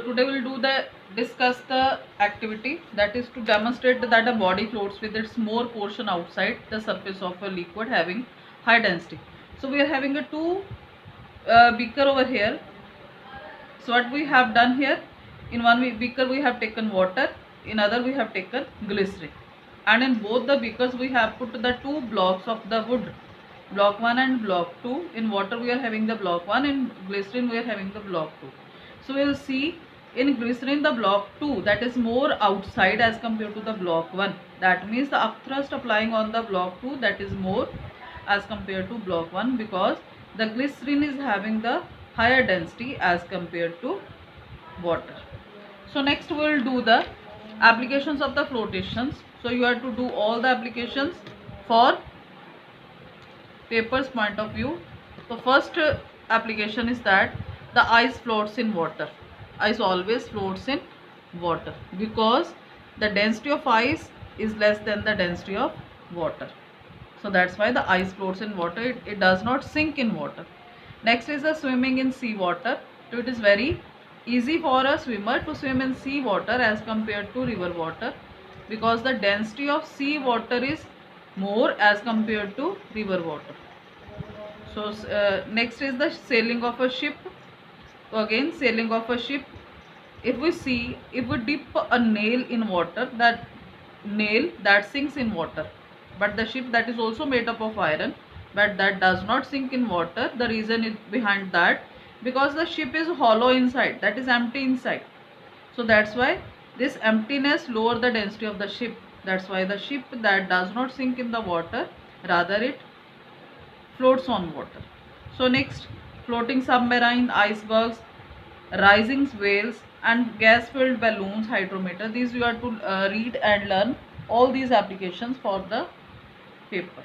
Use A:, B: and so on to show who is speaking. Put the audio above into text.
A: today we'll discuss the activity that is to demonstrate that a body floats with its more portion outside the surface of a liquid having high density. So we are having a two beaker over here. So what we have done here, in one beaker we have taken water, in other we have taken glycerin, and in both the beakers we have put the two blocks of the wood, block 1 and block 2. In water we are having the block 1, in glycerin we are having the block 2. So we will see in glycerin the block 2, that is more outside as compared to the block 1. That means the upthrust applying on the block 2, that is more as compared to block 1, because the glycerin is having the higher density as compared to water. So next we will do the applications of the flotations. So you have to do all the applications for paper's point of view. So first application is that the ice floats in water. Ice always floats in water because the density of ice is less than the density of water. So that's why the ice floats in water. It does not sink in water. Next is the swimming in sea water. So it is very easy for a swimmer to swim in sea water as compared to river water, because the density of sea water is more as compared to river water. So next is the sailing of a ship. So again, sailing of a ship, if we dip a nail in water, that nail that sinks in water, but the ship that is also made up of iron, but that does not sink in water. The reason is behind that, because the ship is hollow inside, that is empty inside. So that's why this emptiness lower the density of the ship. That's why the ship that does not sink in the water, rather it floats on water. So next, floating submarine, icebergs, rising whales, and gas filled balloons, hydrometer. These you have to read and learn all these applications for the paper.